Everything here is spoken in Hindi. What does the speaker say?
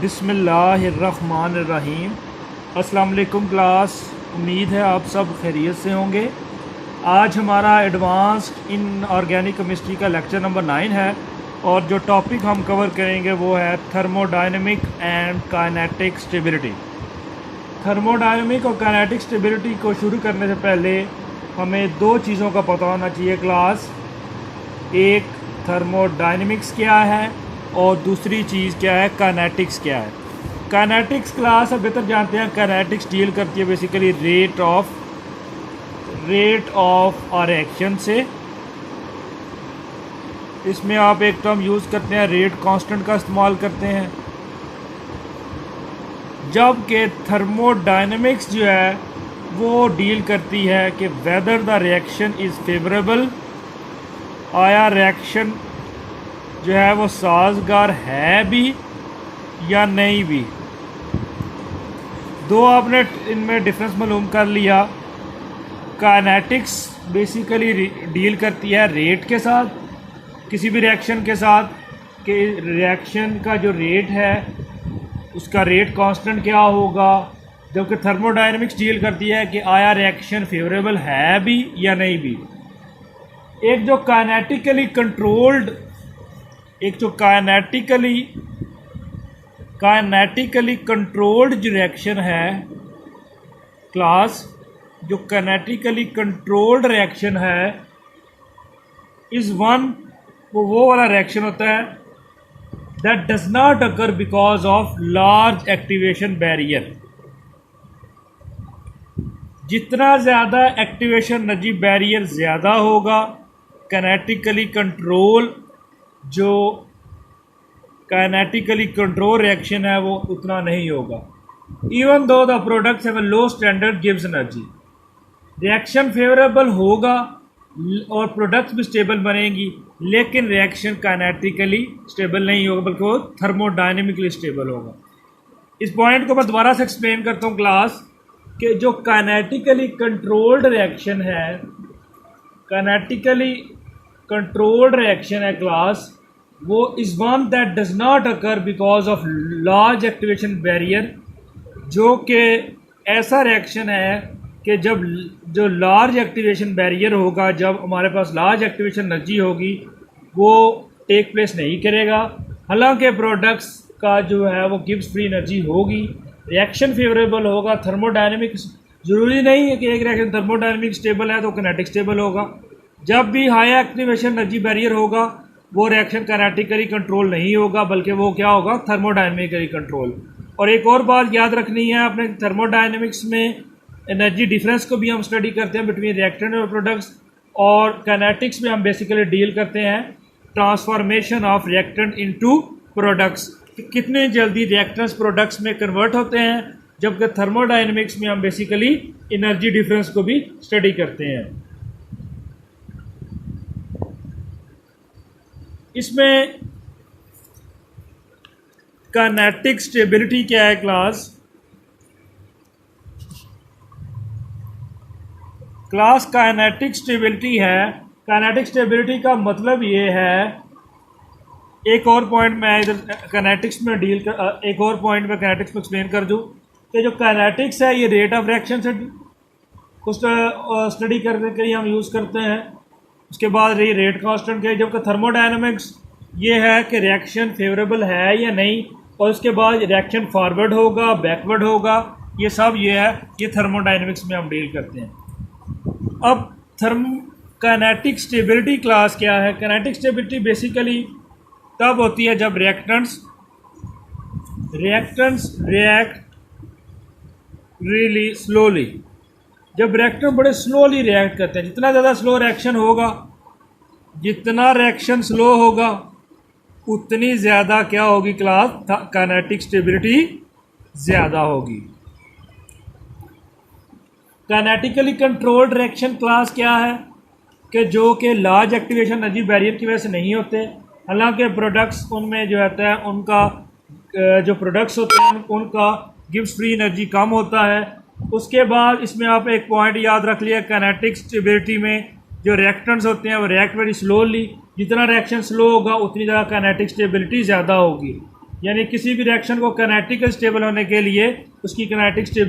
बिस्मिल्लाहिर्रहमानिर्रहीम। अस्सलाम वालेकुम क्लास, उम्मीद है आप सब खैरियत से होंगे। आज हमारा एडवांस्ड इन ऑर्गेनिक केमिस्ट्री का लेक्चर नंबर 9 है और जो टॉपिक हम कवर करेंगे वो है thermodynamic and kinetic stability. Thermodynamic और काइनेटिक स्टेबिलिटी को शुरू करने से पहले हमें दो चीज़ों का पता होना चाहिए क्लास। एक, थर्मोडायनेमिक्स क्या है और दूसरी चीज़ क्या है, काइनेटिक्स क्या है। काइनेटिक्स क्लास अब बेहतर जानते हैं। काइनेटिक्स डील करती है बेसिकली रेट ऑफ और एक्शन से। इसमें आप एक टर्म यूज़ करते हैं, रेट कांस्टेंट का इस्तेमाल करते हैं। जबकि थर्मोडायनेमिक्स जो है वो डील करती है कि whether the reaction is favourable, आया रिएक्शन जो है वो साजगार है भी या नहीं भी। दो आपने इनमें डिफरेंस मालूम कर लिया। काइनेटिक्स बेसिकली डील करती है रेट के साथ, किसी भी रिएक्शन के साथ, कि रिएक्शन का जो रेट है उसका रेट कांस्टेंट क्या होगा। जबकि थर्मोडायनेमिक्स डील करती है कि आया रिएक्शन फेवरेबल है भी या नहीं भी। एक जो काइनेटिकली कंट्रोल्ड जो रिएक्शन है क्लास, जो काइनेटिकली कंट्रोल्ड रिएक्शन है इज़ वन, वो वाला रिएक्शन होता है that does not occur because of large activation barrier. जितना ज़्यादा एक्टिवेशन एनर्जी बैरियर ज़्यादा होगा, काइनेटिकली कंट्रोल रिएक्शन है वो उतना नहीं होगा। Even though the products have a low standard gives energy. Reaction favourable होगा और प्रोडक्ट्स भी स्टेबल बनेंगी, लेकिन रिएक्शन काइनेटिकली स्टेबल नहीं होगा बल्कि वो थर्मोडायनेमिकली स्टेबल होगा। इस पॉइंट को मैं दोबारा से एक्सप्लेन करता हूँ क्लास, कि जो काइनेटिकली कंट्रोल्ड रिएक्शन है, काइनेटिकली कंट्रोल्ड रिएक्शन है क्लास, वो is one that does not occur because of large activation barrier. जो कि ऐसा रिएक्शन है कि जब जो लार्ज एक्टिवेशन बैरियर होगा, जब हमारे पास लार्ज एक्टिवेशन एनर्जी होगी, वो टेक प्लेस नहीं करेगा। हालांकि प्रोडक्ट्स का जो है वो गिब्स फ्री एनर्जी होगी, रिएक्शन फेवरेबल होगा। थर्मोडायनेमिक्स ज़रूरी नहीं है कि एक रिएक्शन थर्मोडायनेमिक स्टेबल है तो काइनेटिक स्टेबल होगा। जब भी हाई एक्टिवेशन एनर्जी बैरियर होगा वो रिएक्शन काइनेटिकली कंट्रोल नहीं होगा बल्कि वो क्या होगा, थर्मोडायनेमिकली कंट्रोल। और एक और बात याद रखनी है, अपने थर्मोडायनेमिक्स में एनर्जी डिफरेंस को भी हम स्टडी करते हैं बिटवीन रिएक्टेंट और प्रोडक्ट्स, और काइनेटिक्स में हम बेसिकली डील करते हैं transformation of reactant into products, कितने जल्दी रिएक्टेंट्स प्रोडक्ट्स में कन्वर्ट होते हैं। जबकि थर्मोडायनेमिक्स में हम बेसिकली एनर्जी डिफरेंस को भी स्टडी करते हैं। इसमें काइनेटिक स्टेबिलिटी क्या है क्लास काइनेटिक स्टेबिलिटी है। काइनेटिक स्टेबिलिटी का मतलब ये है, एक और पॉइंट मैं इधर काइनेटिक्स में एक्सप्लेन कर दूं कि जो काइनेटिक्स है ये रेट ऑफ रिएक्शन से कुछ स्टडी करने के लिए हम यूज़ करते हैं। उसके बाद रही रेट कांस्टेंट के। जबकि थर्मोडायनेमिक्स ये है कि रिएक्शन फेवरेबल है या नहीं, और उसके बाद रिएक्शन फॉरवर्ड होगा, बैकवर्ड होगा, ये सब ये थर्मोडायनेमिक्स में हम डील करते हैं। अब काइनेटिक स्टेबिलिटी क्लास क्या है। काइनेटिक स्टेबिलिटी बेसिकली तब होती है जब रिएक्टेंट्स रिएक्ट रियली स्लोली। जब रिएक्टेंट बड़े स्लोली रिएक्ट करते हैं, जितना ज़्यादा स्लो रिएक्शन होगा, जितना रिएक्शन स्लो होगा उतनी ज़्यादा क्या होगी क्लास, काइनेटिक स्टेबिलिटी ज़्यादा होगी। काइनेटिकली कंट्रोल्ड रिएक्शन क्लास क्या है कि जो कि लार्ज एक्टिवेशन एनर्जी बैरियर की वजह से नहीं होते। हालांकि प्रोडक्ट्स उनमें जो होता है, उनका जो प्रोडक्ट्स होते हैं उनका गिब्स फ्री एनर्जी कम होता है। उसके बाद इसमें आप एक पॉइंट याद रख लिया, काइनेटिक स्टेबिलिटी में जो रिएक्टेंट्स होते हैं वो रिएक्ट वेरी स्लोली। जितना रिएक्शन स्लो होगा उतनी ज़्यादा काइनेटिक स्टेबिलिटी ज़्यादा होगी। यानी किसी भी रिएक्शन को काइनेटिक स्टेबल होने के लिए उसकी काइनेटिक